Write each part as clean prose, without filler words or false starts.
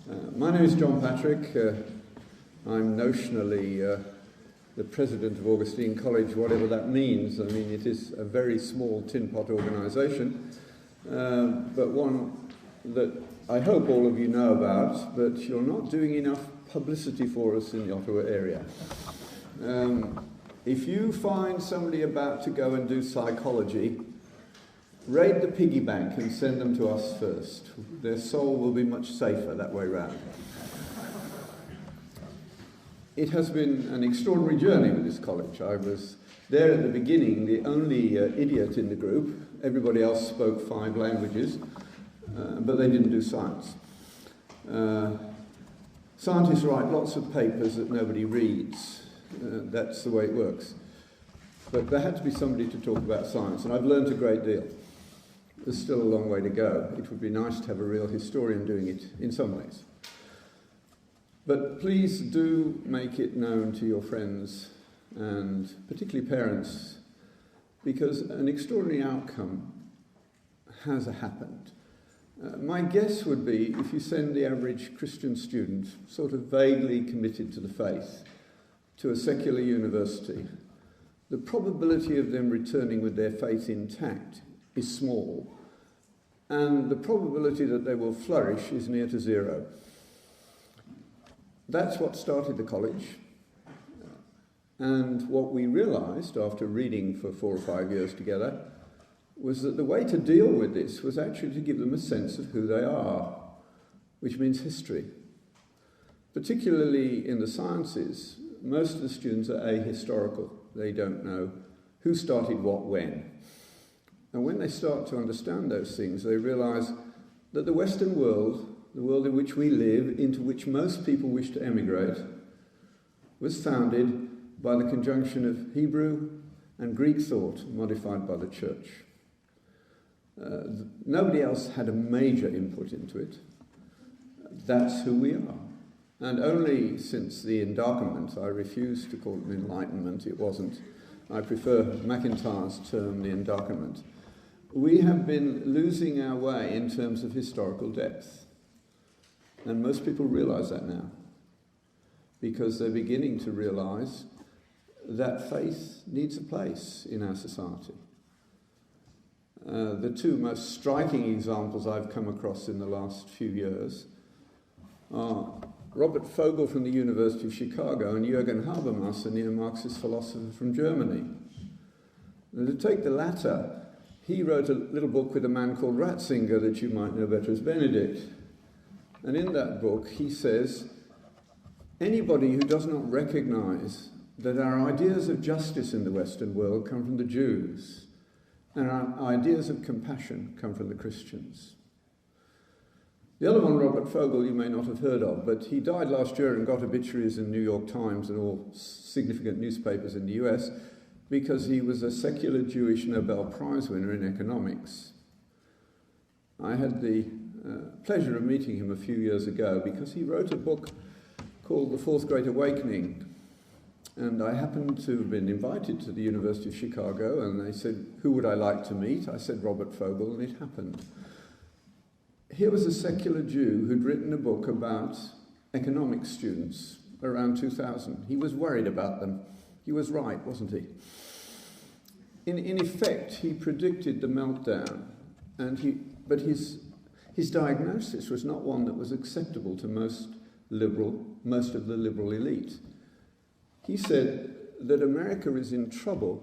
My name is John Patrick. I'm notionally the president of Augustine College, whatever that means. I mean, it is a very small tin pot organisation, but one that I hope all of you know about, but you're not doing enough publicity for us in the Ottawa area. If you find somebody about to go and do psychology, raid the piggy bank and send them to us first. Their soul will be much safer that way round. It has been an extraordinary journey with this college. I was there at the beginning, the only idiot in the group. Everybody else spoke 5 languages, but they didn't do science. Scientists write lots of papers that nobody reads. That's the way it works. But there had to be somebody to talk about science, and I've learned a great deal. There's still a long way to go. It would be nice to have a real historian doing it in some ways. But please do make it known to your friends and particularly parents, because an extraordinary outcome has happened. My guess would be if you send the average Christian student, sort of vaguely committed to the faith, to a secular university, the probability of them returning with their faith intact is small, and the probability that they will flourish is near to zero. That's what started the college, and what we realised after reading for 4 or 5 years together was that the way to deal with this was actually to give them a sense of who they are, which means history. Particularly in the sciences, most of the students are ahistorical. They don't know who started what when. And when they start to understand those things, they realise that the Western world, the world in which we live, into which most people wish to emigrate, was founded by the conjunction of Hebrew and Greek thought modified by the church. Nobody else had a major input into it. That's who we are. And only since the Endarkenment, I refuse to call it an enlightenment, it wasn't. I prefer MacIntyre's term, the Endarkenment. We have been losing our way in terms of historical depth. And most people realise that now, because they're beginning to realise that faith needs a place in our society. The 2 most striking examples I've come across in the last few years are Robert Fogle from the University of Chicago and Jürgen Habermas, a neo-Marxist philosopher from Germany. And to take the latter, he wrote a little book with a man called Ratzinger that you might know better as Bennett. And in that book, he says, anybody who does not recognise that our ideas of justice in the Western world come from the Jews, and our ideas of compassion come from the Christians. The other one, Robert Fogle, you may not have heard of, but he died last year and got obituaries in the New York Times and all significant newspapers in the US because he was a secular Jewish Nobel Prize winner in economics. I had the pleasure of meeting him a few years ago because he wrote a book called The Fourth Great Awakening. And I happened to have been invited to the University of Chicago, and they said, who would I like to meet? I said Robert Fogle, and it happened. Here was a secular Jew who'd written a book about economics students around 2000. He was worried about them. He was right, wasn't he? In effect, he predicted the meltdown, but his diagnosis was not one that was acceptable to most of the liberal elite. He said that America is in trouble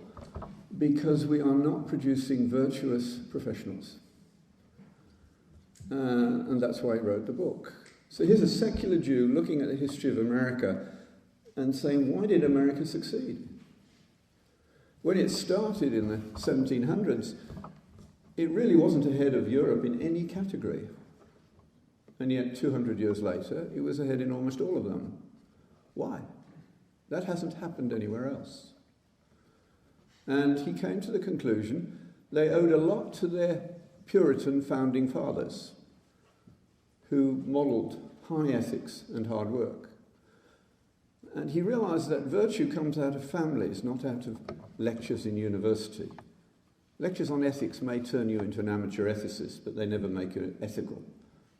because we are not producing virtuous professionals. And that's why he wrote the book. So here's a secular Jew looking at the history of America and saying, why did America succeed? When it started in the 1700s, it really wasn't ahead of Europe in any category. And yet 200 years later, it was ahead in almost all of them. Why? That hasn't happened anywhere else. And he came to the conclusion they owed a lot to their Puritan founding fathers who modelled high ethics and hard work. And he realised that virtue comes out of families, not out of lectures in university. Lectures on ethics may turn you into an amateur ethicist, but they never make you ethical.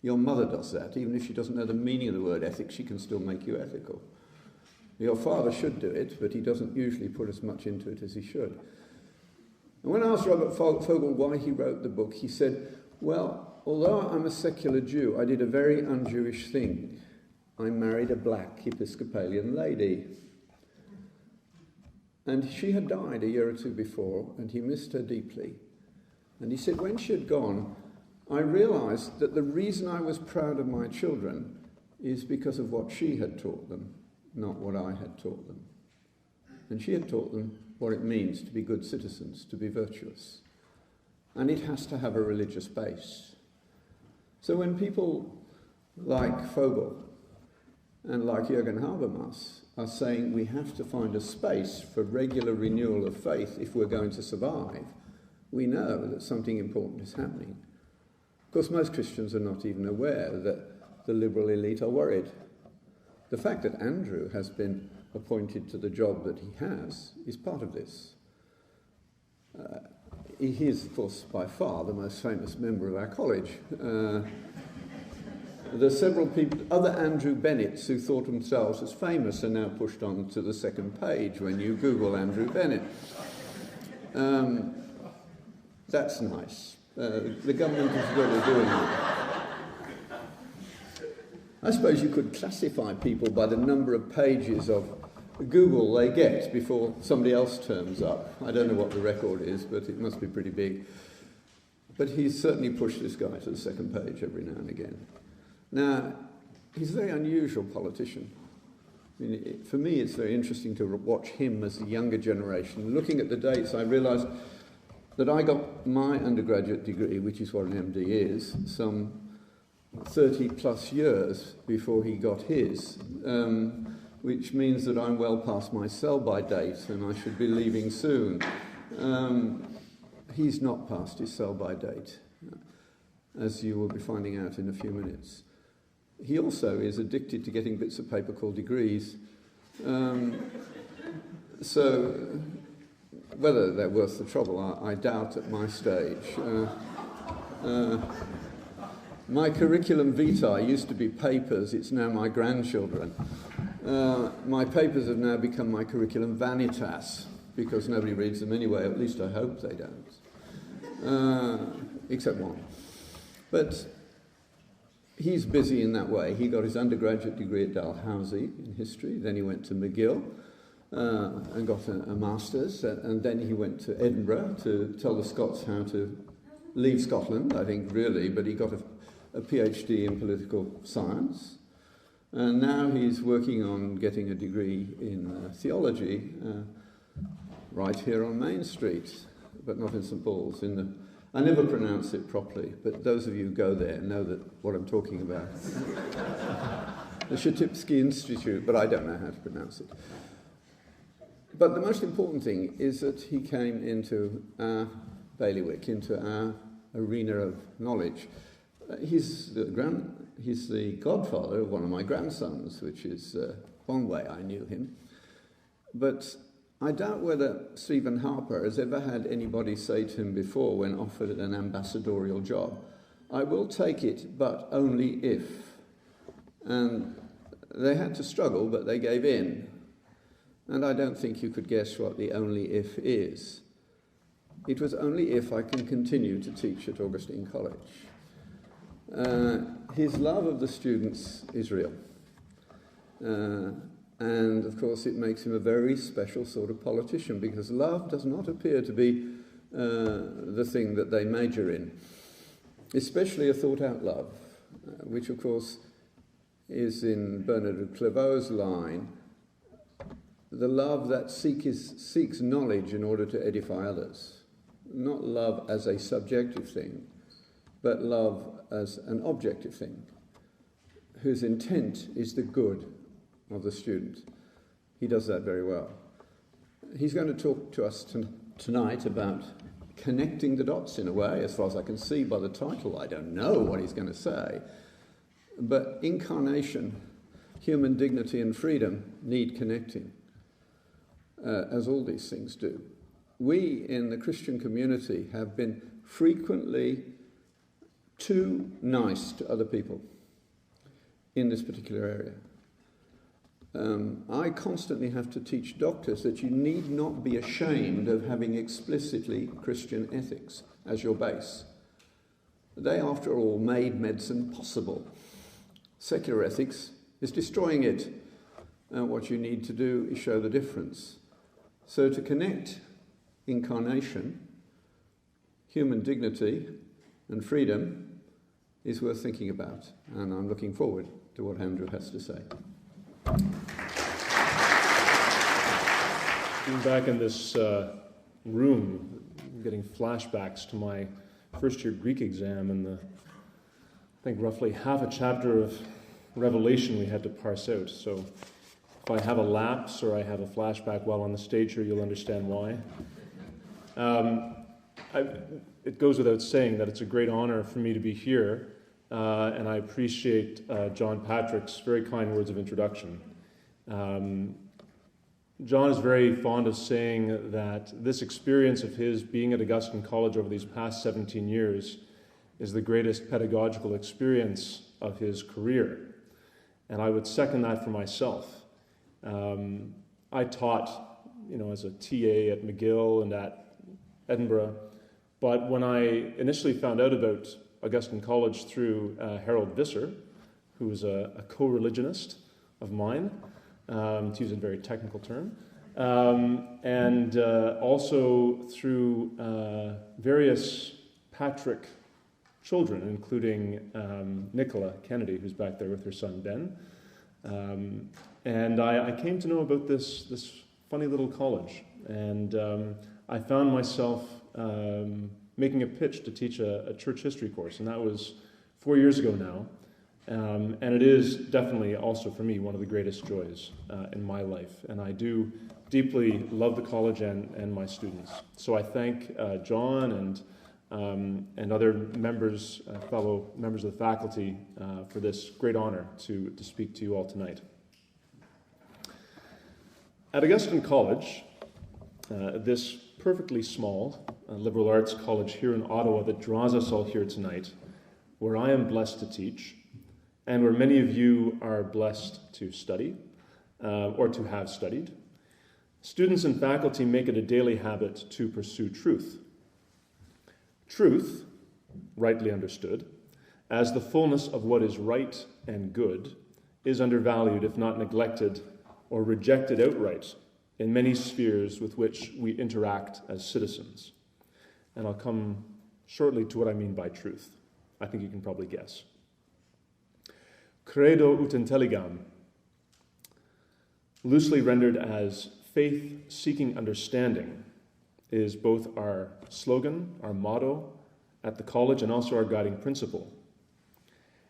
Your mother does that. Even if she doesn't know the meaning of the word ethics, she can still make you ethical. Your father should do it, but he doesn't usually put as much into it as he should. And when I asked Robert Fogle why he wrote the book, he said, well, although I'm a secular Jew, I did a very un-Jewish thing. I married a black Episcopalian lady. And she had died a year or two before, and he missed her deeply. And he said, when she had gone, I realized that the reason I was proud of my children is because of what she had taught them, not what I had taught them. And she had taught them what it means to be good citizens, to be virtuous. And it has to have a religious base. So when people like Fogle and like Jürgen Habermas are saying we have to find a space for regular renewal of faith if we're going to survive, we know that something important is happening. Of course, most Christians are not even aware that the liberal elite are worried. The fact that Andrew has been appointed to the job that he has is part of this. He is, of course, by far the most famous member of our college. There's several people, other Andrew Bennetts who thought themselves as famous are now pushed on to the second page when you Google Andrew Bennett. That's nice. The government is really doing it. I suppose you could classify people by the number of pages of Google they get before somebody else turns up. I don't know what the record is, but it must be pretty big. But he's certainly pushed this guy to the second page every now and again. Now, he's a very unusual politician. I mean, for me, it's very interesting to watch him as the younger generation. Looking at the dates, I realised that I got my undergraduate degree, which is what an MD is, some 30 plus years before he got his, which means that I'm well past my sell-by date and I should be leaving soon. He's not past his sell-by date, as you will be finding out in a few minutes. He also is addicted to getting bits of paper called degrees. So whether they're worth the trouble, I doubt at my stage. My curriculum vitae used to be papers, it's now my grandchildren. My papers have now become my curriculum vanitas, because nobody reads them anyway, at least I hope they don't. Except one. But he's busy in that way. He got his undergraduate degree at Dalhousie in history, then he went to McGill and got a master's, and then he went to Edinburgh to tell the Scots how to leave Scotland, I think, really, but he got a PhD in political science. And now he's working on getting a degree in theology right here on Main Street, but not in St Paul's. I never pronounce it properly, but those of you who go there know what I'm talking about. The Shatipsky Institute, but I don't know how to pronounce it. But the most important thing is that he came into our bailiwick, into our arena of knowledge. He's the godfather of one of my grandsons, which is one way I knew him. But I doubt whether Stephen Harper has ever had anybody say to him before when offered an ambassadorial job, I will take it, but only if. And they had to struggle, but they gave in. And I don't think you could guess what the only if is. It was only if I can continue to teach at Augustine College. His love of the students is real. And, of course, it makes him a very special sort of politician, because love does not appear to be the thing that they major in, especially a thought-out love, which, of course, is in Bernard of Clairvaux's line, the love that seeks knowledge in order to edify others. Not love as a subjective thing, but love as an objective thing, whose intent is the good of the student. He does that very well. He's going to talk to us tonight about connecting the dots in a way. As far as I can see by the title, I don't know what he's going to say. But incarnation, human dignity and freedom need connecting, as all these things do. We in the Christian community have been frequently too nice to other people in this particular area. I constantly have to teach doctors that you need not be ashamed of having explicitly Christian ethics as your base. They, after all, made medicine possible. Secular ethics is destroying it. What you need to do is show the difference. So to connect incarnation, human dignity and freedom is worth thinking about. And I'm looking forward to what Andrew has to say. Being back in this room, getting flashbacks to my first year Greek exam and I think roughly half a chapter of Revelation we had to parse out. So if I have a lapse or I have a flashback while on the stage here, you'll understand why. It goes without saying that it's a great honor for me to be here, and I appreciate John Patrick's very kind words of introduction. John is very fond of saying that this experience of his being at Augustine College over these past 17 years is the greatest pedagogical experience of his career. And I would second that for myself. I taught, as a TA at McGill and at Edinburgh, but when I initially found out about Augustine College through Harold Visser, who was a co-religionist of mine, to use a very technical term, and also through various Patrick children, including Nicola Kennedy, who's back there with her son Ben. And I came to know about this funny little college, and I found myself making a pitch to teach a church history course, and that was 4 years ago now. And it is definitely also for me one of the greatest joys in my life, and I do deeply love the college and my students. So I thank John and other members, fellow members of the faculty, for this great honor to speak to you all tonight. At Augustine College, this perfectly small liberal arts college here in Ottawa that draws us all here tonight, where I am blessed to teach, and where many of you are blessed to study, or to have studied, students and faculty make it a daily habit to pursue truth. Truth, rightly understood, as the fullness of what is right and good, is undervalued if not neglected or rejected outright in many spheres with which we interact as citizens. And I'll come shortly to what I mean by truth. I think you can probably guess. Credo ut intelligam, loosely rendered as faith-seeking understanding, is both our slogan, our motto at the college, and also our guiding principle.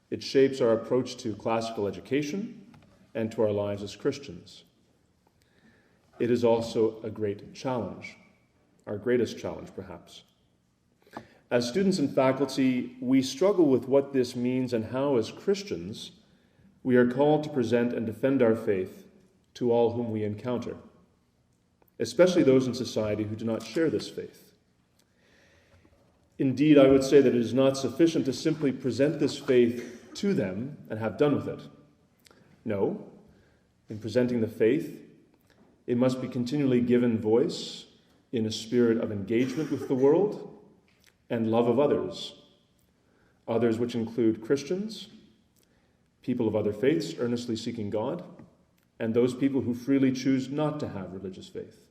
It shapes our approach to classical education and to our lives as Christians. It is also a great challenge, our greatest challenge perhaps. As students and faculty, we struggle with what this means and how, as Christians, we are called to present and defend our faith to all whom we encounter, especially those in society who do not share this faith. Indeed, I would say that it is not sufficient to simply present this faith to them and have done with it. No, in presenting the faith, it must be continually given voice in a spirit of engagement with the world and love of others which include Christians, people of other faiths earnestly seeking God, and those people who freely choose not to have religious faith.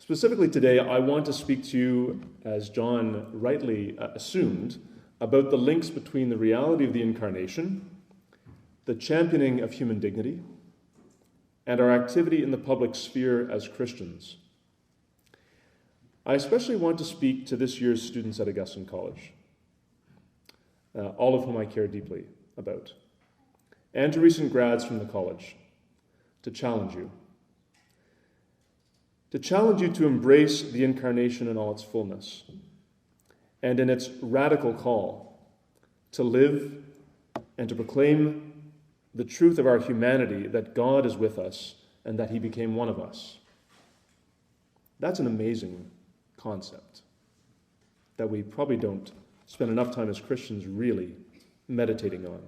Specifically today, I want to speak to you, as John rightly assumed, about the links between the reality of the Incarnation, the championing of human dignity, and our activity in the public sphere as Christians. I especially want to speak to this year's students at Augustine College, all of whom I care deeply about, and to recent grads from the college, to challenge you. To challenge you to embrace the Incarnation in all its fullness, and in its radical call to live and to proclaim the truth of our humanity, that God is with us and that he became one of us. That's an amazing concept that we probably don't spend enough time as Christians really meditating on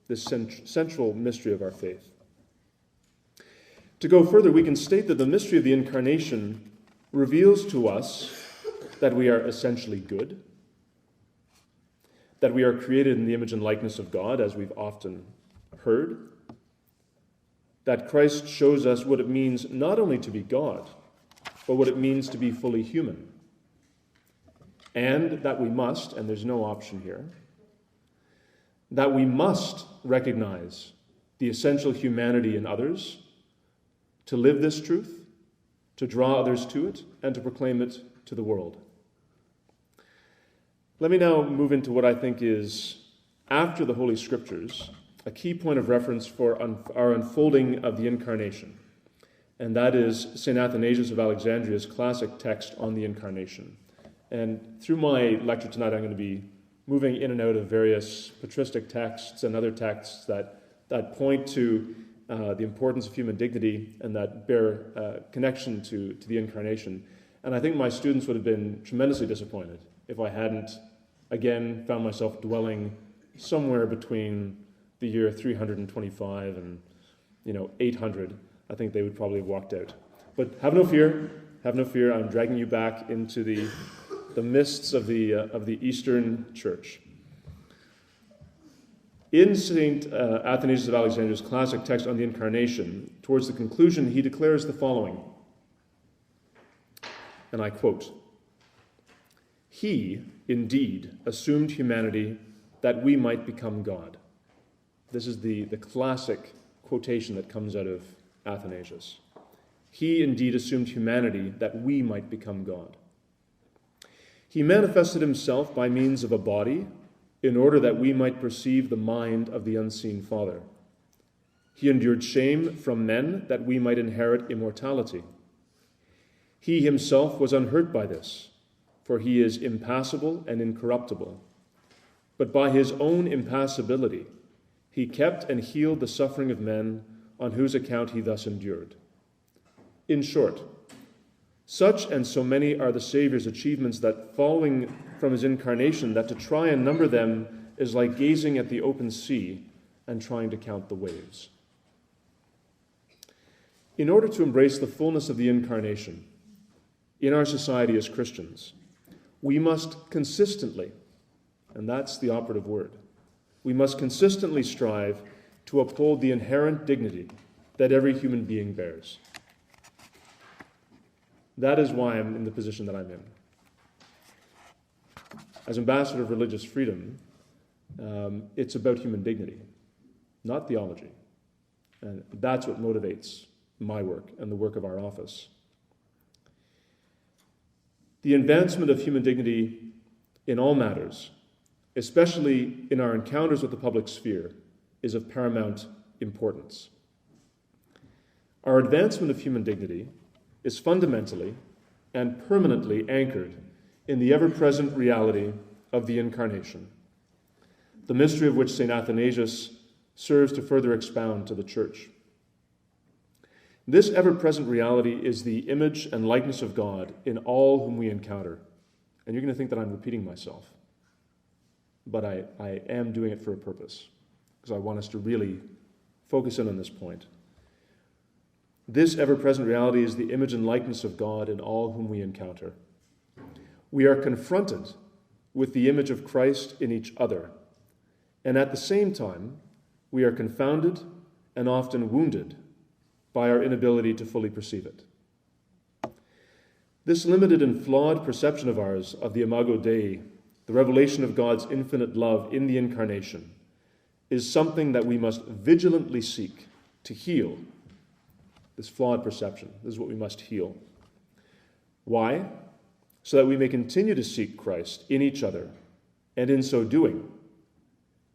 this central mystery of our faith. To go further, we can state that the mystery of the Incarnation reveals to us that we are essentially good, that we are created in the image and likeness of God, as we've often heard, that Christ shows us what it means not only to be God, but what it means to be fully human, and that we must, and there's no option here, that we must recognize the essential humanity in others, to live this truth, to draw others to it, and to proclaim it to the world. Let me now move into what I think is, after the Holy Scriptures, a key point of reference for our unfolding of the Incarnation, and that is St. Athanasius of Alexandria's classic text on the Incarnation. And through my lecture tonight, I'm going to be moving in and out of various patristic texts and other texts that point to the importance of human dignity and that bear connection to the Incarnation. And I think my students would have been tremendously disappointed if I hadn't, again, found myself dwelling somewhere between the year 325 and 800. I think they would probably have walked out. But have no fear. I'm dragging you back into the mists of the Eastern Church. In St. Athanasius of Alexandria's classic text on the Incarnation, towards the conclusion, he declares the following, and I quote, "He, indeed, assumed humanity that we might become God." This is the classic quotation that comes out of Athanasius. He, indeed, assumed humanity that we might become God. He manifested himself by means of a body in order that we might perceive the mind of the unseen Father. He endured shame from men that we might inherit immortality. He himself was unhurt by this, for he is impassible and incorruptible. But by his own impassibility, he kept and healed the suffering of men on whose account he thus endured. In short, such and so many are the Saviour's achievements that, following from his incarnation, that to try and number them is like gazing at the open sea and trying to count the waves. In order to embrace the fullness of the Incarnation in our society as Christians, we must consistently, and that's the operative word, we must consistently strive to uphold the inherent dignity that every human being bears. That is why I'm in the position that I'm in. As ambassador of religious freedom, it's about human dignity, not theology. And that's what motivates my work and the work of our office. The advancement of human dignity in all matters, especially in our encounters with the public sphere, is of paramount importance. Our advancement of human dignity is fundamentally and permanently anchored in the ever-present reality of the Incarnation, the mystery of which St. Athanasius serves to further expound to the Church. This ever-present reality is the image and likeness of God in all whom we encounter. And you're going to think that I'm repeating myself, but I am doing it for a purpose, because I want us to really focus in on this point. This ever-present reality is the image and likeness of God in all whom we encounter. We are confronted with the image of Christ in each other, and at the same time, we are confounded and often wounded by our inability to fully perceive it. This limited and flawed perception of ours of the Imago Dei, the revelation of God's infinite love in the Incarnation, is something that we must vigilantly seek to heal. This flawed perception, this is what we must heal. Why? So that we may continue to seek Christ in each other, and in so doing,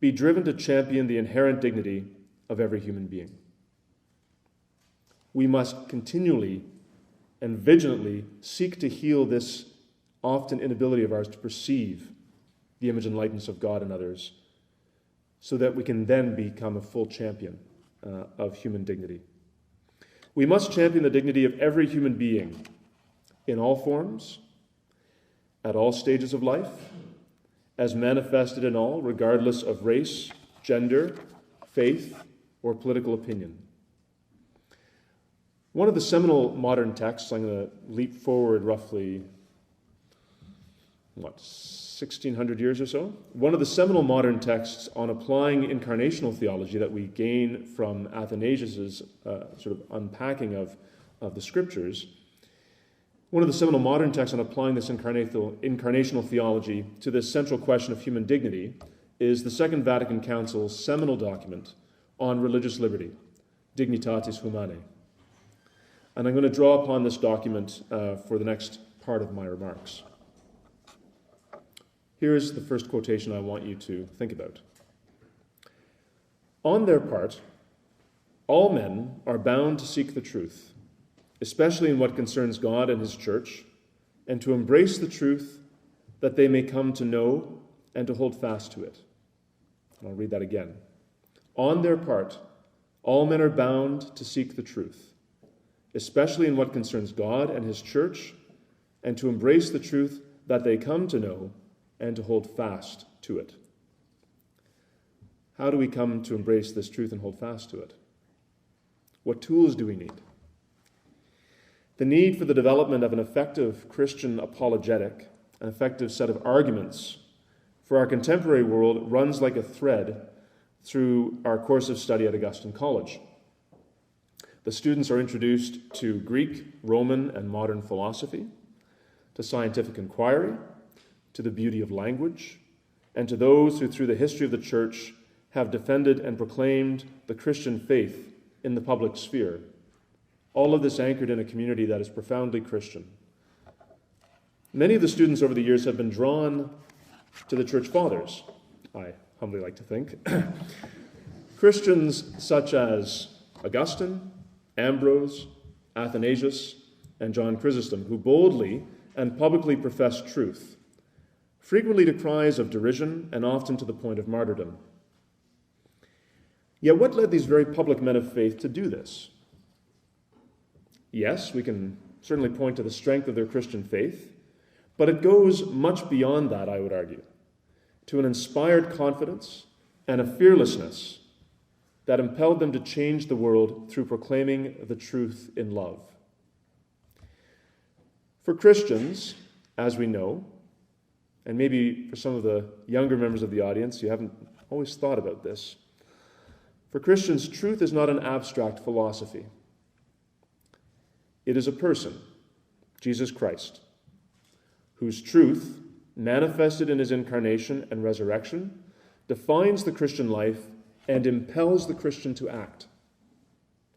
be driven to champion the inherent dignity of every human being. We must continually and vigilantly seek to heal this often inability of ours to perceive the image and likeness of God in others, so that we can then become a full champion of human dignity. We must champion the dignity of every human being in all forms, at all stages of life, as manifested in all, regardless of race, gender, faith, or political opinion. One of the seminal modern texts, I'm going to leap forward roughly, 1,600 years or so? One of the seminal modern texts on applying incarnational theology that we gain from Athanasius' sort of unpacking of the scriptures, one of the seminal modern texts on applying this incarnational theology to this central question of human dignity is the Second Vatican Council's seminal document on religious liberty, Dignitatis Humanae. And I'm going to draw upon this document for the next part of my remarks. Here's the first quotation I want you to think about. On their part, all men are bound to seek the truth, especially in what concerns God and his church, and to embrace the truth that they may come to know and to hold fast to it. And I'll read that again. On their part, all men are bound to seek the truth, especially in what concerns God and his church, and to embrace the truth that they come to know and to hold fast to it. How do we come to embrace this truth and hold fast to it? What tools do we need? The need for the development of an effective Christian apologetic, an effective set of arguments for our contemporary world runs like a thread through our course of study at Augustine College. The students are introduced to Greek, Roman, and modern philosophy, to scientific inquiry, to the beauty of language, and to those who through the history of the church have defended and proclaimed the Christian faith in the public sphere. All of this anchored in a community that is profoundly Christian. Many of the students over the years have been drawn to the church fathers, I humbly like to think. Christians such as Augustine, Ambrose, Athanasius, and John Chrysostom, who boldly and publicly profess truth, frequently to cries of derision and often to the point of martyrdom. Yet what led these very public men of faith to do this? Yes, we can certainly point to the strength of their Christian faith, but it goes much beyond that, I would argue, to an inspired confidence and a fearlessness that impelled them to change the world through proclaiming the truth in love. For Christians, as we know, and maybe for some of the younger members of the audience, you haven't always thought about this. For Christians, truth is not an abstract philosophy. It is a person, Jesus Christ, whose truth, manifested in his incarnation and resurrection, defines the Christian life and impels the Christian to act.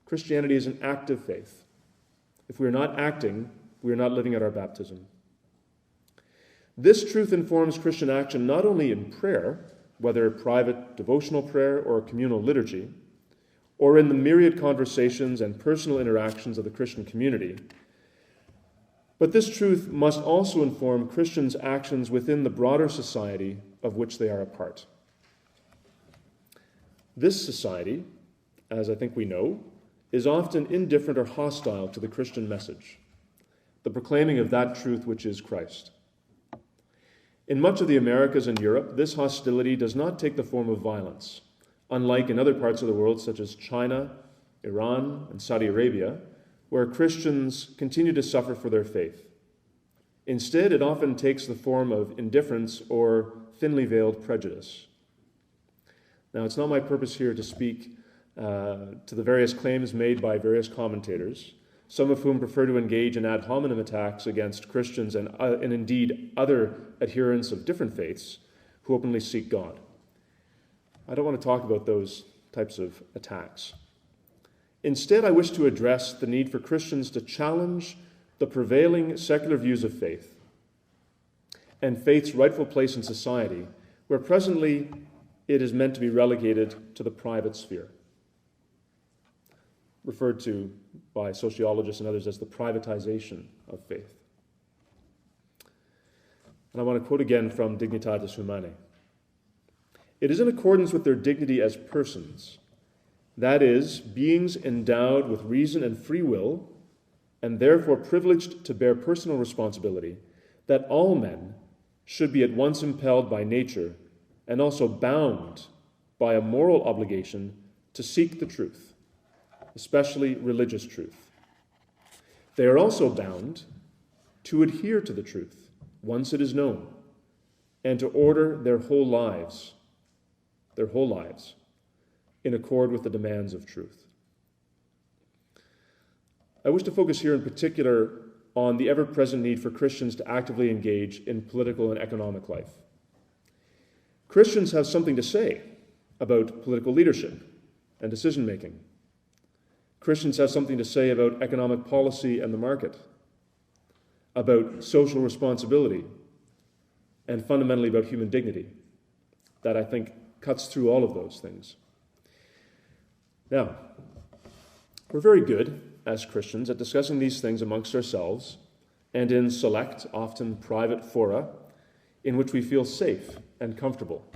Christianity is an active faith. If we are not acting, we are not living out our baptism. This truth informs Christian action not only in prayer, whether private devotional prayer or communal liturgy, or in the myriad conversations and personal interactions of the Christian community, but this truth must also inform Christians' actions within the broader society of which they are a part. This society, as I think we know, is often indifferent or hostile to the Christian message, the proclaiming of that truth which is Christ. In much of the Americas and Europe, this hostility does not take the form of violence, unlike in other parts of the world such as China, Iran, and Saudi Arabia, where Christians continue to suffer for their faith. Instead, it often takes the form of indifference or thinly veiled prejudice. Now, it's not my purpose here to speak to the various claims made by various commentators, some of whom prefer to engage in ad hominem attacks against Christians and indeed other adherents of different faiths who openly seek God. I don't want to talk about those types of attacks. Instead, I wish to address the need for Christians to challenge the prevailing secular views of faith and faith's rightful place in society, where presently it is meant to be relegated to the private sphere, referred to by sociologists and others as the privatization of faith. And I want to quote again from Dignitatis Humanae. It is in accordance with their dignity as persons, that is, beings endowed with reason and free will, and therefore privileged to bear personal responsibility, that all men, should be at once impelled by nature and also bound by a moral obligation to seek the truth, especially religious truth. They are also bound to adhere to the truth once it is known, and to order their whole lives in accord with the demands of truth. I wish to focus here in particular on the ever-present need for Christians to actively engage in political and economic life. Christians have something to say about political leadership and decision-making. Christians have something to say about economic policy and the market, about social responsibility, and fundamentally about human dignity. That, I think, cuts through all of those things. Now, we're very good as Christians at discussing these things amongst ourselves and in select, often private fora in which we feel safe and comfortable.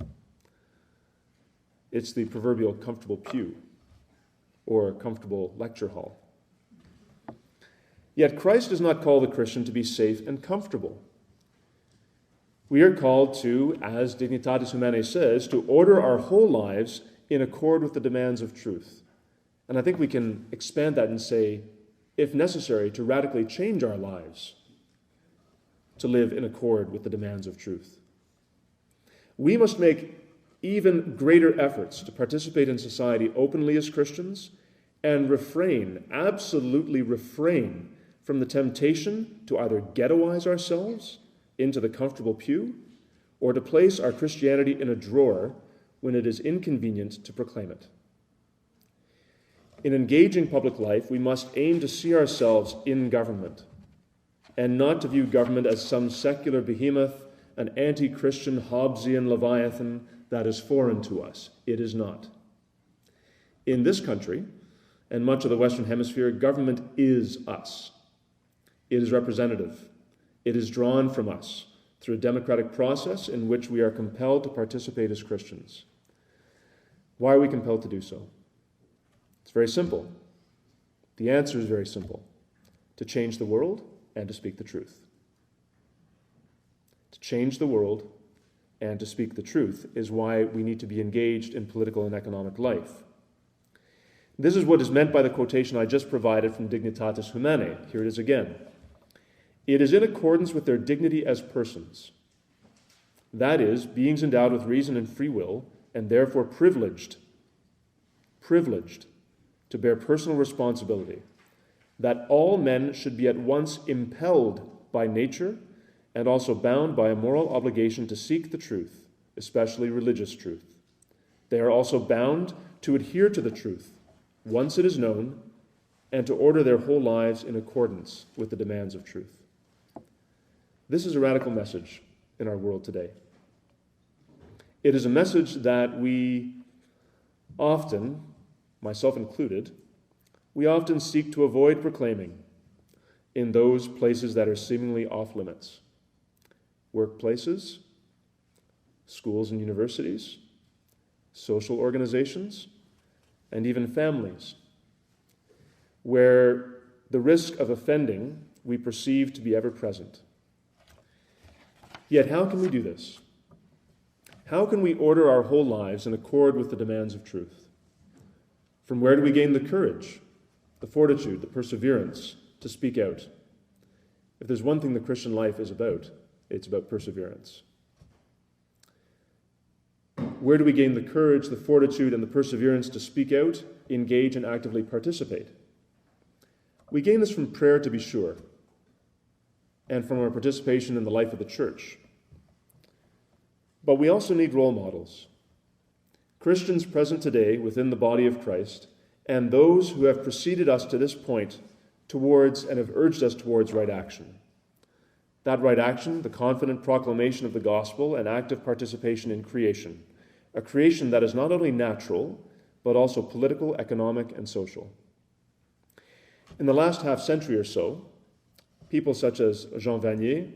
It's the proverbial comfortable pew or comfortable lecture hall. Yet Christ does not call the Christian to be safe and comfortable. We are called to, as Dignitatis Humanae says, to order our whole lives in accord with the demands of truth. And I think we can expand that and say, if necessary, to radically change our lives to live in accord with the demands of truth. We must make even greater efforts to participate in society openly as Christians and absolutely refrain from the temptation to either ghettoize ourselves into the comfortable pew or to place our Christianity in a drawer when it is inconvenient to proclaim it. In engaging public life, we must aim to see ourselves in government and not to view government as some secular behemoth, an anti-Christian Hobbesian leviathan that is foreign to us. It is not. In this country, and much of the Western Hemisphere, government is us. It is representative. It is drawn from us through a democratic process in which we are compelled to participate as Christians. Why are we compelled to do so? It's very simple. The answer is very simple. To change the world and to speak the truth. To change the world and to speak the truth is why we need to be engaged in political and economic life. This is what is meant by the quotation I just provided from Dignitatis Humanae. Here it is again. It is in accordance with their dignity as persons. That is, beings endowed with reason and free will, and therefore privileged to bear personal responsibility, that all men should be at once impelled by nature and also bound by a moral obligation to seek the truth, especially religious truth. They are also bound to adhere to the truth once it is known and to order their whole lives in accordance with the demands of truth. This is a radical message in our world today. It is a message that we often, myself included, we often seek to avoid proclaiming in those places that are seemingly off limits. Workplaces, schools and universities, social organizations, and even families, where the risk of offending we perceive to be ever present. Yet how can we do this? How can we order our whole lives in accord with the demands of truth? From where do we gain the courage, the fortitude, the perseverance to speak out? If there's one thing the Christian life is about, it's about perseverance. Where do we gain the courage, the fortitude, and the perseverance to speak out, engage, and actively participate? We gain this from prayer, to be sure, and from our participation in the life of the church. But we also need role models. Christians present today within the body of Christ, and those who have preceded us to this point towards and have urged us towards right action. That right action, the confident proclamation of the gospel and active participation in creation, a creation that is not only natural, but also political, economic, and social. In the last half-century or so, people such as Jean Vanier,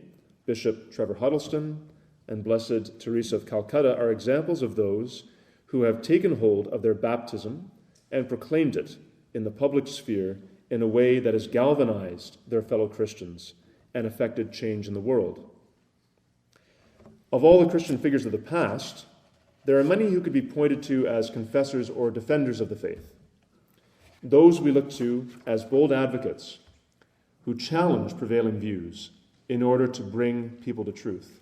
Bishop Trevor Huddleston, and Blessed Teresa of Calcutta are examples of those who have taken hold of their baptism and proclaimed it in the public sphere in a way that has galvanized their fellow Christians and effected change in the world. Of all the Christian figures of the past, there are many who could be pointed to as confessors or defenders of the faith. Those we look to as bold advocates who challenge prevailing views in order to bring people to truth.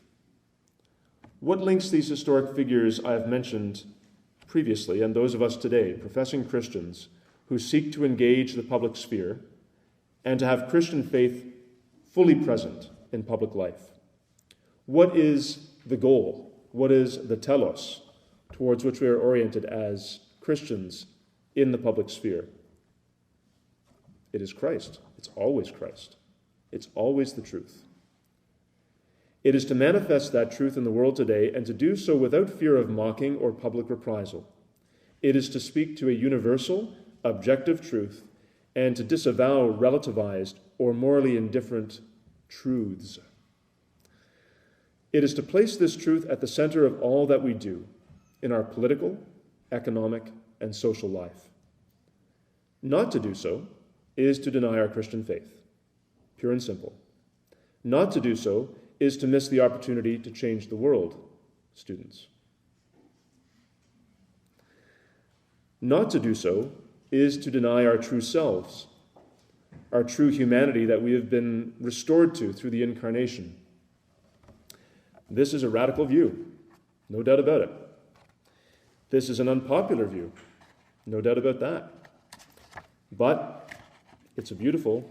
What links these historic figures I have mentioned previously and those of us today, professing Christians, who seek to engage the public sphere and to have Christian faith fully present in public life? What is the goal? What is the telos towards which we are oriented as Christians in the public sphere? It is Christ. It's always Christ. It's always the truth. It is to manifest that truth in the world today and to do so without fear of mocking or public reprisal. It is to speak to a universal, objective truth and to disavow relativized or morally indifferent truths. It is to place this truth at the center of all that we do in our political, economic, and social life. Not to do so is to deny our Christian faith, pure and simple. Not to do so is to miss the opportunity to change the world, students. Not to do so is to deny our true selves, our true humanity that we have been restored to through the Incarnation. This is a radical view, no doubt about it. This is an unpopular view, no doubt about that. But it's a beautiful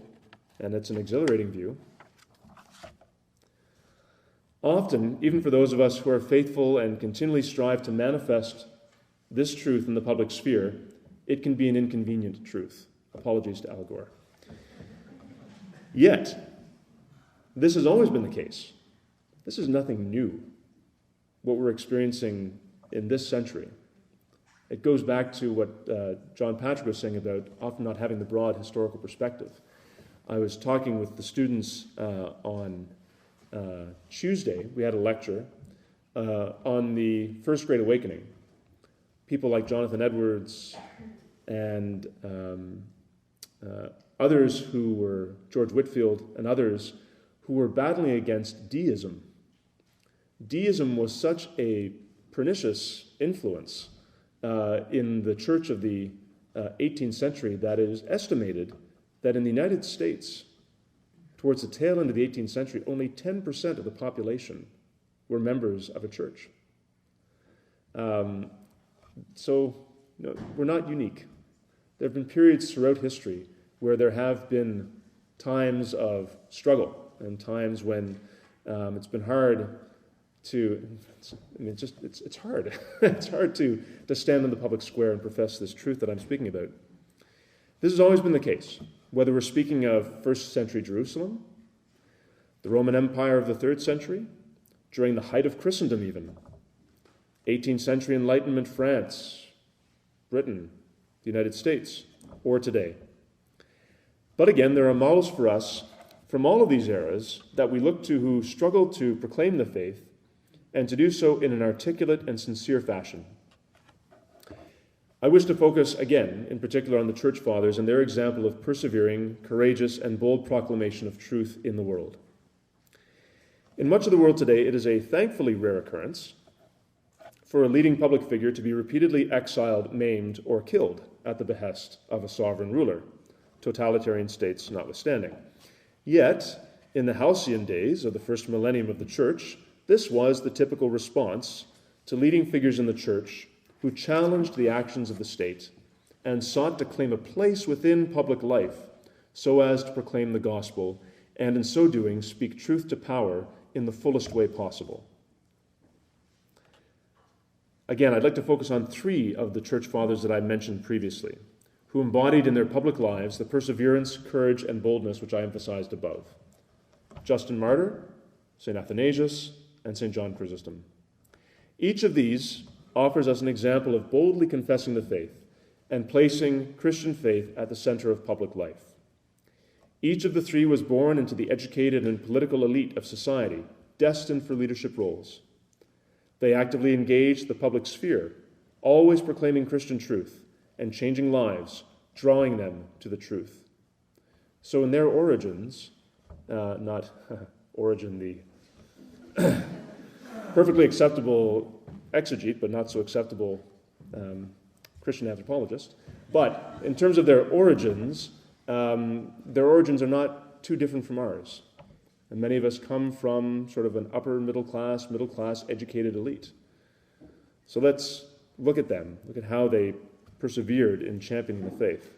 and it's an exhilarating view. Often, even for those of us who are faithful and continually strive to manifest this truth in the public sphere, it can be an inconvenient truth. Apologies to Al Gore. Yet, this has always been the case. This is nothing new, what we're experiencing in this century. It goes back to what John Patrick was saying about often not having the broad historical perspective. I was talking with the students on Tuesday. We had a lecture on the First Great Awakening. People like Jonathan Edwards and others who were, George Whitefield and others, who were battling against deism. Deism was such a pernicious influence in the church of the 18th century that it is estimated that in the United States, towards the tail end of the 18th century, only 10% of the population were members of a church. So we're not unique. There have been periods throughout history where there have been times of struggle and times when it's been hard to, it's hard. It's hard to stand in the public square and profess this truth that I'm speaking about. This has always been the case, whether we're speaking of first century Jerusalem, the Roman Empire of the 3rd century, during the height of Christendom even, 18th century Enlightenment France, Britain, the United States, or today. But again, there are models for us from all of these eras that we look to who struggle to proclaim the faith and to do so in an articulate and sincere fashion. I wish to focus again, in particular, on the Church Fathers and their example of persevering, courageous, and bold proclamation of truth in the world. In much of the world today, it is a thankfully rare occurrence for a leading public figure to be repeatedly exiled, maimed, or killed at the behest of a sovereign ruler, totalitarian states notwithstanding. Yet, in the halcyon days of the first millennium of the Church, this was the typical response to leading figures in the Church who challenged the actions of the state and sought to claim a place within public life so as to proclaim the gospel and in so doing speak truth to power in the fullest way possible. Again, I'd like to focus on 3 of the Church Fathers that I mentioned previously, who embodied in their public lives the perseverance, courage, and boldness which I emphasized above. Justin Martyr, St. Athanasius, and St. John Chrysostom. Each of these offers us an example of boldly confessing the faith and placing Christian faith at the center of public life. Each of the 3 was born into the educated and political elite of society, destined for leadership roles. They actively engaged the public sphere, always proclaiming Christian truth and changing lives, drawing them to the truth. So in their origins, not origin the perfectly acceptable exegete, but not so acceptable Christian anthropologist. But in terms of their origins are not too different from ours. And many of us come from sort of an upper middle class educated elite. So let's look at them, look at how they persevered in championing the faith.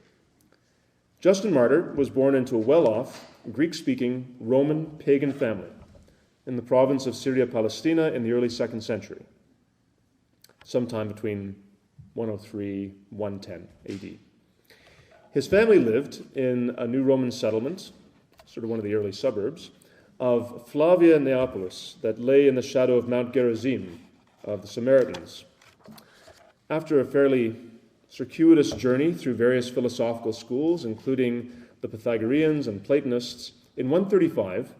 Justin Martyr was born into a well-off, Greek-speaking, Roman pagan family in the province of Syria-Palestina in the early 2nd century, sometime between 103, 110 AD. His family lived in a new Roman settlement, sort of one of the early suburbs, of Flavia Neapolis that lay in the shadow of Mount Gerizim of the Samaritans. After a fairly circuitous journey through various philosophical schools, including the Pythagoreans and Platonists, in 135,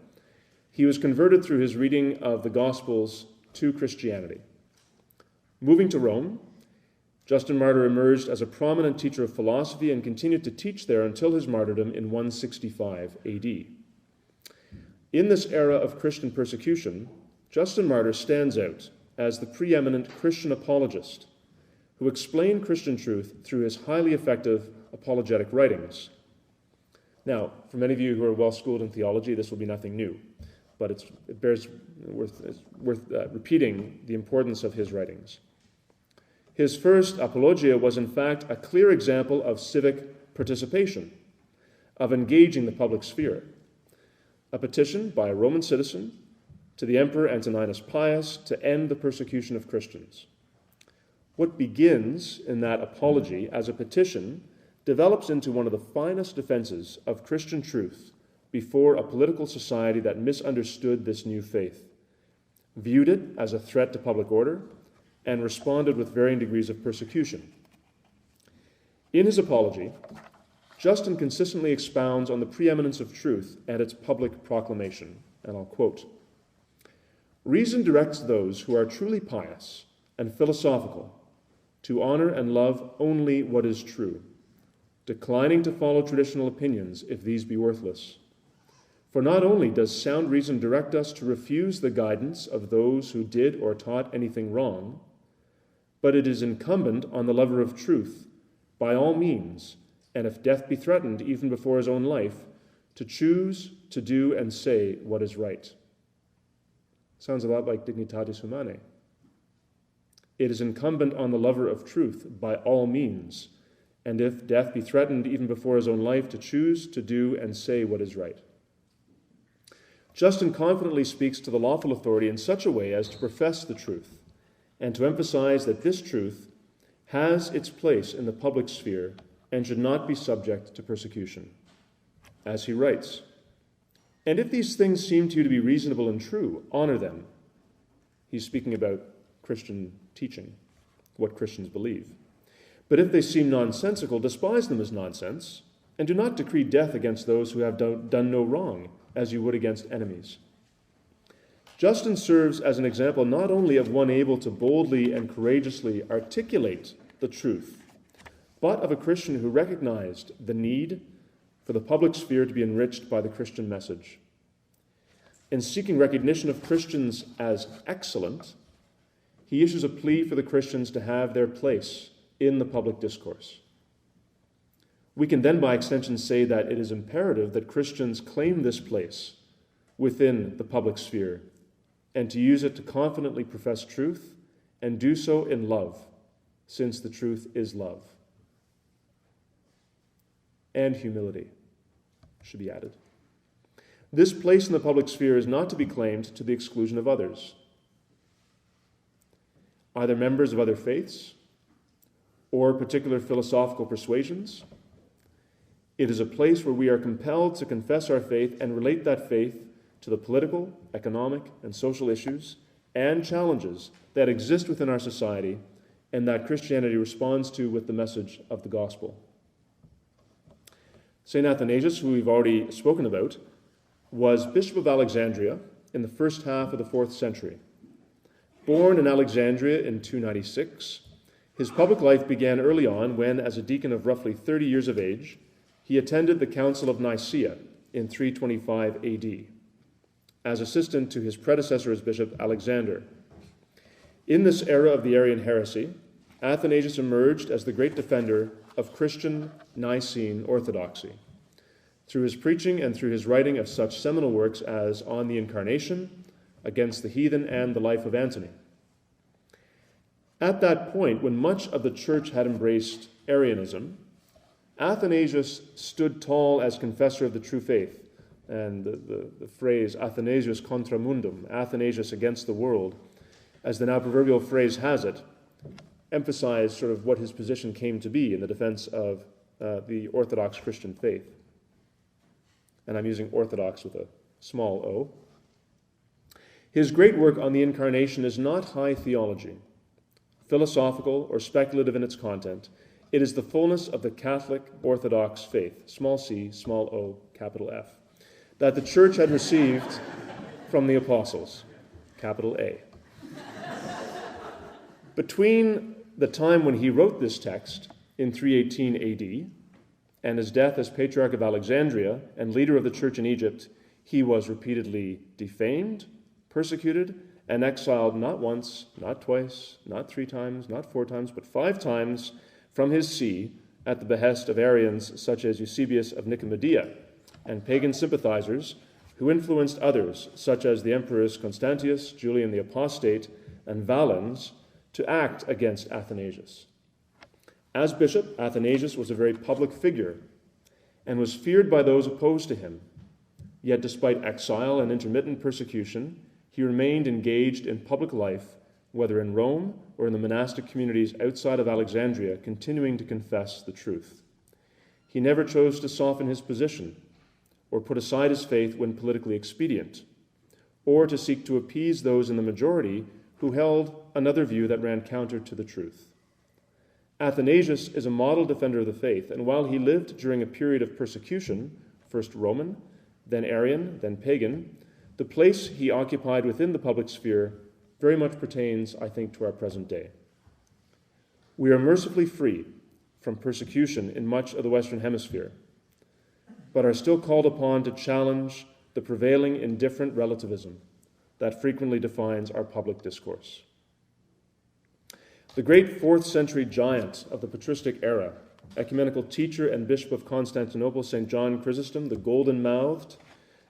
he was converted through his reading of the Gospels to Christianity. Moving to Rome, Justin Martyr emerged as a prominent teacher of philosophy and continued to teach there until his martyrdom in 165 AD. In this era of Christian persecution, Justin Martyr stands out as the preeminent Christian apologist who explained Christian truth through his highly effective apologetic writings. Now, for many of you who are well-schooled in theology, this will be nothing new, but it's worth repeating the importance of his writings. His first apologia was, in fact, a clear example of civic participation, of engaging the public sphere. A petition by a Roman citizen to the Emperor Antoninus Pius to end the persecution of Christians. What begins in that apology as a petition develops into one of the finest defenses of Christian truth before a political society that misunderstood this new faith, viewed it as a threat to public order, and responded with varying degrees of persecution. In his apology, Justin consistently expounds on the preeminence of truth and its public proclamation, and I'll quote, "Reason directs those who are truly pious and philosophical to honor and love only what is true, declining to follow traditional opinions if these be worthless. For not only does sound reason direct us to refuse the guidance of those who did or taught anything wrong, but it is incumbent on the lover of truth, by all means, and if death be threatened even before his own life, to choose to do and say what is right." Sounds a lot like Dignitatis Humanae. It is incumbent on the lover of truth, by all means, and if death be threatened even before his own life, to choose to do and say what is right. Justin confidently speaks to the lawful authority in such a way as to profess the truth, and to emphasize that this truth has its place in the public sphere and should not be subject to persecution. As he writes, "And if these things seem to you to be reasonable and true, honor them." He's speaking about Christian teaching, what Christians believe. "But if they seem nonsensical, despise them as nonsense, and do not decree death against those who have done no wrong, as you would against enemies." Justin serves as an example not only of one able to boldly and courageously articulate the truth, but of a Christian who recognized the need for the public sphere to be enriched by the Christian message. In seeking recognition of Christians as excellent, he issues a plea for the Christians to have their place in the public discourse. We can then, by extension, say that it is imperative that Christians claim this place within the public sphere and to use it to confidently profess truth and do so in love, since the truth is love. And humility should be added. This place in the public sphere is not to be claimed to the exclusion of others, either members of other faiths or particular philosophical persuasions. It is a place where we are compelled to confess our faith and relate that faith to the political, economic, and social issues and challenges that exist within our society and that Christianity responds to with the message of the gospel. St. Athanasius, who we've already spoken about, was Bishop of Alexandria in the first half of the 4th century. Born in Alexandria in 296, his public life began early on when, as a deacon of roughly 30 years of age, he attended the Council of Nicaea in 325 AD, as assistant to his predecessor as bishop, Alexander, In this era of the Arian heresy, Athanasius emerged as the great defender of Christian Nicene orthodoxy through his preaching and through his writing of such seminal works as On the Incarnation, Against the Heathen, and The Life of Antony. At that point, when much of the church had embraced Arianism, Athanasius stood tall as confessor of the true faith, and the phrase Athanasius contra mundum, Athanasius against the world, as the now proverbial phrase has it, emphasized sort of what his position came to be in the defense of the Orthodox Christian faith. And I'm using orthodox with a small o. His great work on the Incarnation is not high theology, philosophical or speculative in its content. It is the fullness of the Catholic Orthodox faith, small c, small o, capital F, that the Church had received from the apostles, capital A. Between the time when he wrote this text in 318 AD and his death as Patriarch of Alexandria and leader of the Church in Egypt, he was repeatedly defamed, persecuted, and exiled not once, not twice, not 3 times, not 4 times, but 5 times from his see at the behest of Arians such as Eusebius of Nicomedia and pagan sympathizers who influenced others such as the emperors Constantius, Julian the Apostate, and Valens to act against Athanasius. As bishop, Athanasius was a very public figure and was feared by those opposed to him. Yet despite exile and intermittent persecution, he remained engaged in public life, whether in Rome or in the monastic communities outside of Alexandria, continuing to confess the truth. He never chose to soften his position or put aside his faith when politically expedient, or to seek to appease those in the majority who held another view that ran counter to the truth. Athanasius is a model defender of the faith, and while he lived during a period of persecution, first Roman, then Arian, then pagan, the place he occupied within the public sphere very much pertains, I think, to our present day. We are mercifully free from persecution in much of the Western Hemisphere, but are still called upon to challenge the prevailing indifferent relativism that frequently defines our public discourse. The great 4th century giant of the patristic era, ecumenical teacher and bishop of Constantinople, St. John Chrysostom, the golden-mouthed,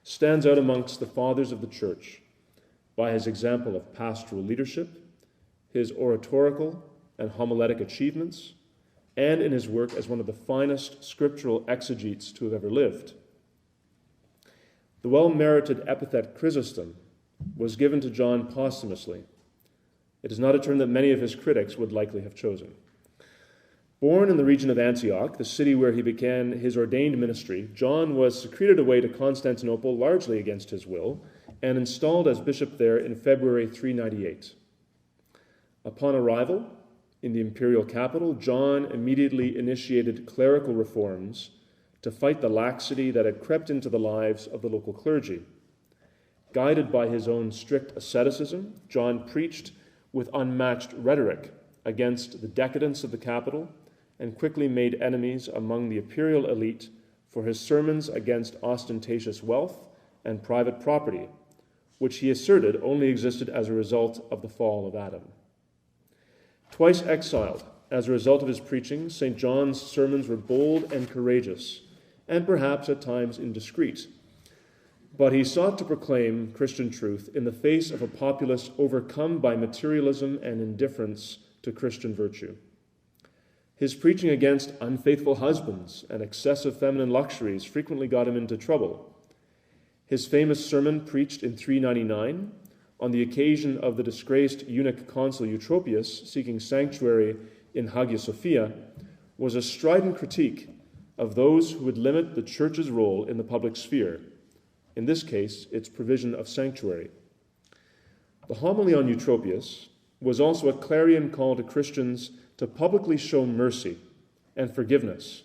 stands out amongst the fathers of the Church by his example of pastoral leadership, his oratorical and homiletic achievements, and in his work as one of the finest scriptural exegetes to have ever lived. The well-merited epithet Chrysostom was given to John posthumously. It is not a term that many of his critics would likely have chosen. Born in the region of Antioch, the city where he began his ordained ministry, John was secreted away to Constantinople largely against his will and installed as bishop there in February 398. Upon arrival in the imperial capital, John immediately initiated clerical reforms to fight the laxity that had crept into the lives of the local clergy. Guided by his own strict asceticism, John preached with unmatched rhetoric against the decadence of the capital and quickly made enemies among the imperial elite for his sermons against ostentatious wealth and private property, which he asserted only existed as a result of the fall of Adam. Twice exiled as a result of his preaching, St. John's sermons were bold and courageous, and perhaps at times indiscreet. But he sought to proclaim Christian truth in the face of a populace overcome by materialism and indifference to Christian virtue. His preaching against unfaithful husbands and excessive feminine luxuries frequently got him into trouble. His famous sermon, preached in 399, on the occasion of the disgraced eunuch consul Eutropius seeking sanctuary in Hagia Sophia, was a strident critique of those who would limit the Church's role in the public sphere, in this case, its provision of sanctuary. The homily on Eutropius was also a clarion call to Christians to publicly show mercy and forgiveness,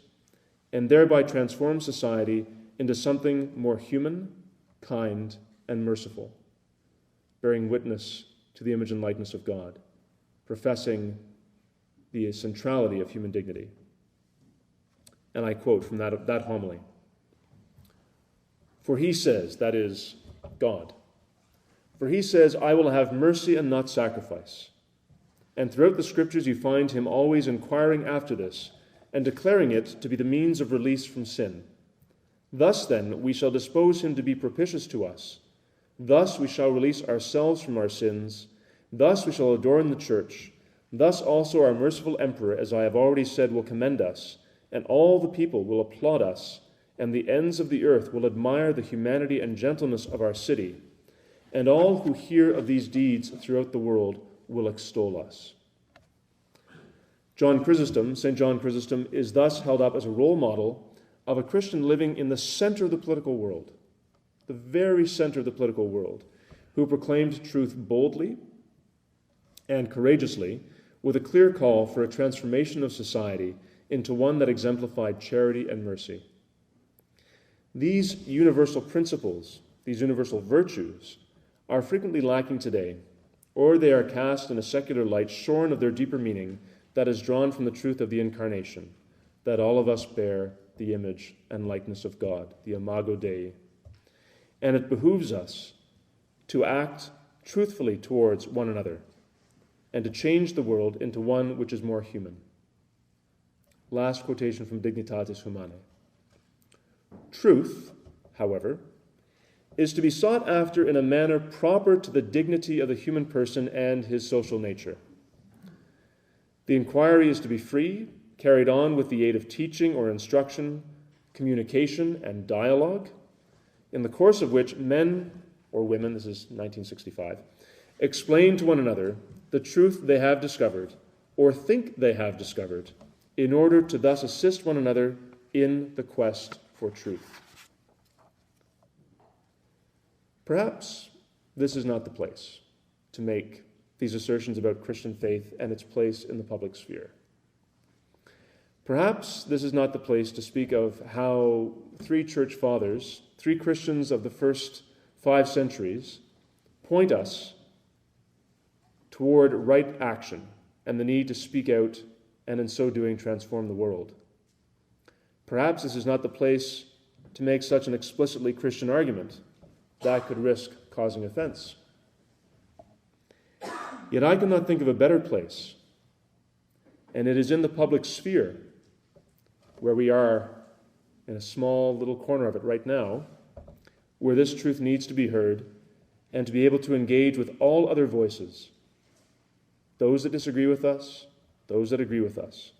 and thereby transform society into something more human, kind, and merciful, bearing witness to the image and likeness of God, professing the centrality of human dignity. And I quote from that homily. For he says, that is, God, for he says, I will have mercy and not sacrifice, And throughout the Scriptures you find him always inquiring after this, and declaring it to be the means of release from sin. Thus then we shall dispose him to be propitious to us. Thus we shall release ourselves from our sins. Thus we shall adorn the church. Thus also our merciful emperor, as I have already said, will commend us, and all the people will applaud us, and the ends of the earth will admire the humanity and gentleness of our city, and all who hear of these deeds throughout the world will extol us. St. John Chrysostom, is thus held up as a role model of a Christian living in the center of the political world, the very center of the political world, who proclaimed truth boldly and courageously, with a clear call for a transformation of society into one that exemplified charity and mercy. These universal principles, these universal virtues, are frequently lacking today, or they are cast in a secular light shorn of their deeper meaning that is drawn from the truth of the Incarnation, that all of us bear the image and likeness of God, the Imago Dei. And it behooves us to act truthfully towards one another and to change the world into one which is more human. Last quotation from Dignitatis Humanae. Truth, however, is to be sought after in a manner proper to the dignity of the human person and his social nature. The inquiry is to be free, carried on with the aid of teaching or instruction, communication, and dialogue, in the course of which men or women, this is 1965, explain to one another the truth they have discovered or think they have discovered, in order to thus assist one another in the quest for truth. Perhaps this is not the place to make these assertions about Christian faith and its place in the public sphere. Perhaps this is not the place to speak of how three church fathers, three Christians of the first 5 centuries, point us toward right action and the need to speak out and in so doing transform the world. Perhaps this is not the place to make such an explicitly Christian argument. That could risk causing offense. Yet I cannot think of a better place, and it is in the public sphere, where we are in a small little corner of it right now, where this truth needs to be heard and to be able to engage with all other voices, those that disagree with us, those that agree with us,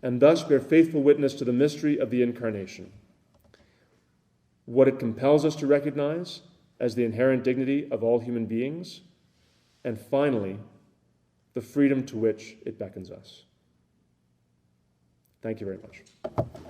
and thus bear faithful witness to the mystery of the Incarnation, what it compels us to recognize as the inherent dignity of all human beings, and finally, the freedom to which it beckons us. Thank you very much.